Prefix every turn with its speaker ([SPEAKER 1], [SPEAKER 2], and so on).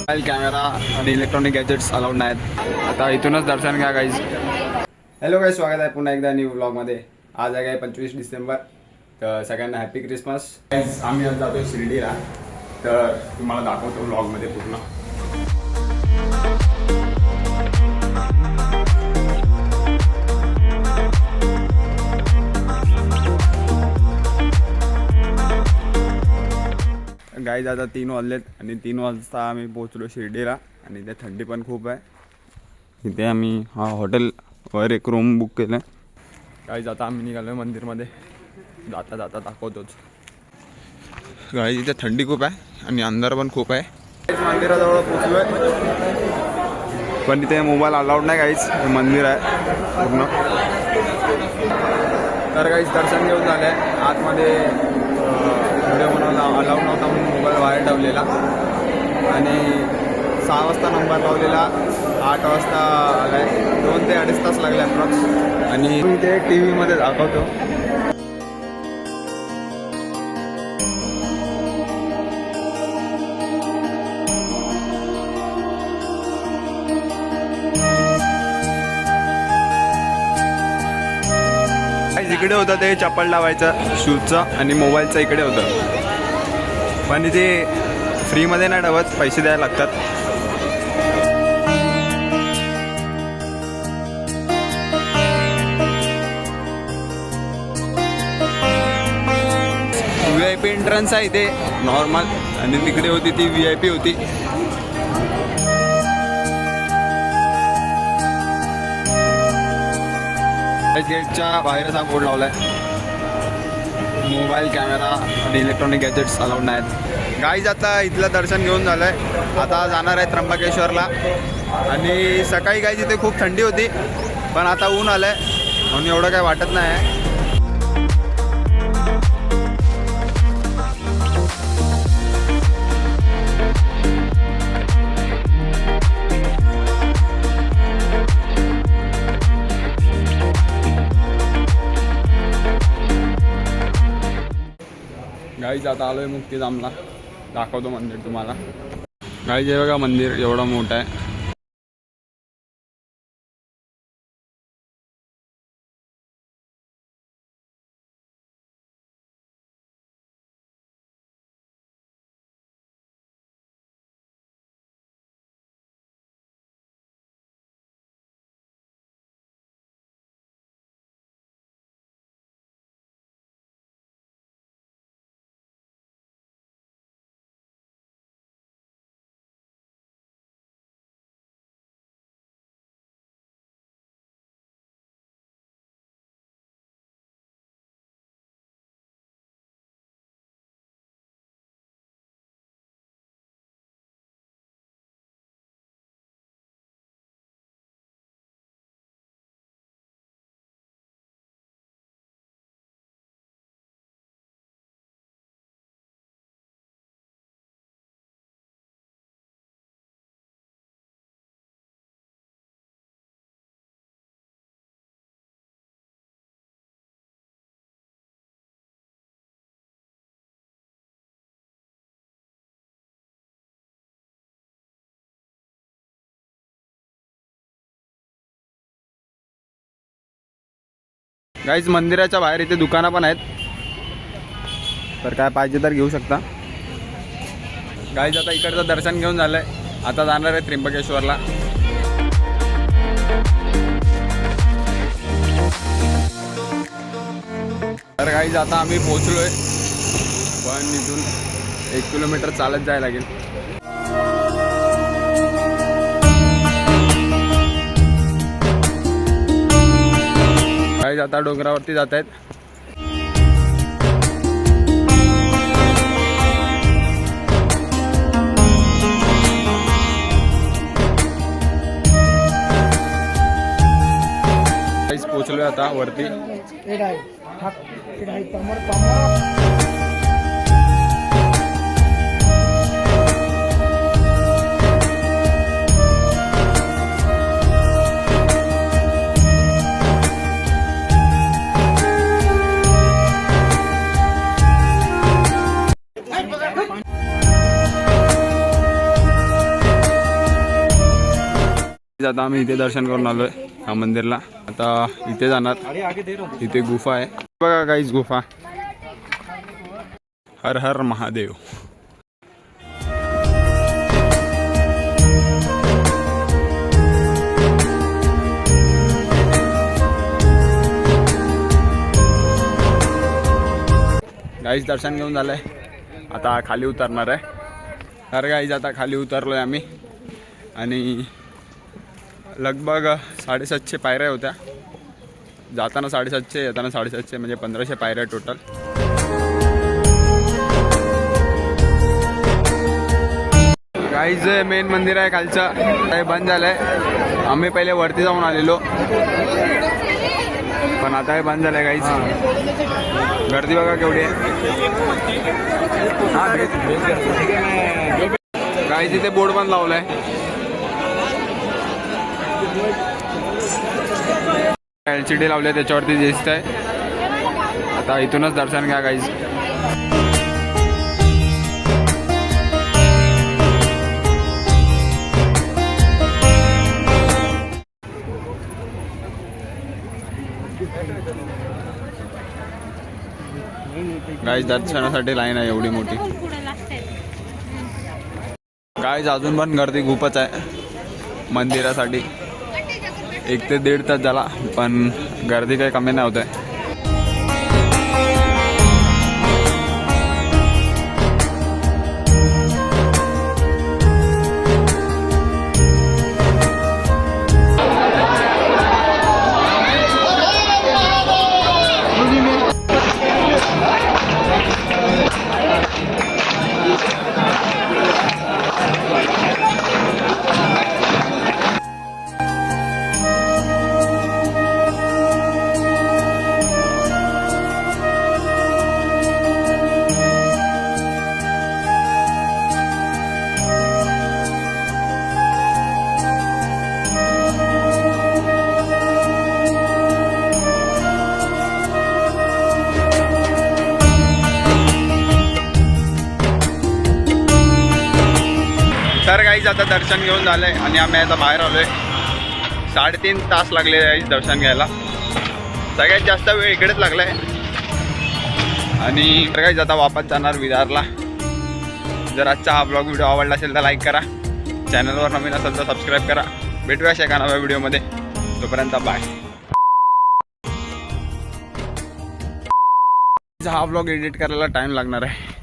[SPEAKER 1] Mobile camera आणि electronic gadgets allowed नाहीत. आता इथूनच दर्शन घ्या गाईज. हॅलो गाईज, स्वागत आहे पुन्हा एकदा न्यू व्लॉगमध्ये. आज आहे 25 डिसेंबर. तर सगळ्यांना हॅपी क्रिसमस. गाईज आम्ही आज जातोय शिर्डीला, तर तुम्हाला दाखवतो व्लॉगमध्ये पूर्ण. गाईज आता 3 वाजलेत आणि 3 वाजता आम्ही पोहोचलो शिर्डीला. आणि इथे थंडी पण खूप आहे. इथे आम्ही हॉटेलवर एक रूम बुक केलं. गाईज आता आम्ही निघालो मंदिरमध्ये. जाता जाता दाखवतोच. गाईज इथे थंडी खूप आहे आणि अंधार पण खूप आहे. मंदिराजवळ पोहोचलो आहे, पण इथे मोबाईल अलाउड नाही. गाईज मंदिर आहे पूर्ण. तर गाईज दर्शन घेऊन झालं आहे. आतमध्ये व्हिडिओ बनवायला अलाउड नव्हता म्हणून मोबाईल बाहेर ठेवलेला. आणि 6 वाजता नंबर लावलेला, 8 वाजता आला आहे. 2 ते 2.5 तास लागले अप्रॉक्स. आणि इथे टी व्हीमध्ये दाखवतो. इकडे होतं ते चप्पल लावायचं शूजचं आणि मोबाईलचं इकडे होतं. पण इथे फ्रीमध्ये नाही ठेवत, पैसे द्यायला लागतात. VIP एंट्रन्स आहे इथे नॉर्मल, आणि तिकडे होती ती VIP होती. गेटच्या बाहेरच हा बोर्ड लावलाय, मोबाईल कॅमेरा आणि इलेक्ट्रॉनिक गॅजेट्स अलाउड नाहीत. गाईज आता इथलं दर्शन घेऊन झालंय. आता जाणार आहे त्र्यंबकेश्वरला. आणि सकाळी गाईज इथे खूप थंडी होती, पण आता ऊन आलंय म्हणून एवढं काय वाटत नाही. गाईज आता आलोय मुक्तिधामला. दाखवतो मंदिर तुम्हाला. गाईज हे बघा मंदिर एवढं मोठं आहे. गाईज मंदिराच्या बाहेर इथे दुकानं पण आहेत, तर काय पाहिजे तर घेऊ शकता. गाईज आता इकडचं दर्शन घेऊन झालंय. आता जाणार आहे त्र्यंबकेश्वरला. तर गाईज आता आम्ही पोहोचलोय, पण इथून 1 किलोमीटर चालत जायला लागेल. गाईज आता डोंगरावरती जात आहेत. गाईज पोहोचलोय आता वरती. आता आम्ही इथे दर्शन करून आलोय ह्या मंदिरला. आता इथे जाणार. इथे गुफा आहे बघा गाईज, गुफा. हर हर महादेव. गाईज दर्शन घेऊन झालंय, आता खाली उतरणार आहे. तर गाईज आता खाली उतरलोय आम्ही आणि लगभग 750 पायऱ्या होत्या. जाताना 750, येताना 750, म्हणजे 1500 पायऱ्या टोटल. गाईज मेन मंदिर आहे खालचं, काही बंद झालंय. आम्ही पहिले वरती जाऊन आलेलो, पण आता हे बंद झालंय गाईज. गर्दी बघा केवढी आहे. गाईज इथे बोर्ड पण लावलाय. LCD लावले, त्याच्यावरती दिसत आहे. आता इथूनच दर्शन घ्या गाईज. गाईज दर्शनासाठी लाईन आहे एवढी मोठी. गाईज अजून पण गर्दी खूपच आहे मंदिरासाठी. 1 ते 1.5 तास झाला, पण गर्दी काही कमी नाही होत आहे. तर गाईज आता दर्शन घेऊन झालंय आणि आम्ही आता बाहेर आलोय. 3.5 तास लागले गाईज दर्शन घ्यायला. सगळ्यात जास्त वेळ इकडेच लागलाय. आणि तर गाईज आता वापस जाणार विरारला. जर आजचा हा ब्लॉग व्हिडिओ आवडला असेल तर लाईक करा. चॅनलवर नवीन असेल तर सबस्क्राईब करा. भेटूया अशा एका नव्या व्हिडिओमध्ये. तोपर्यंत बाय. हा ब्लॉग एडिट करायला टाईम लागणार आहे.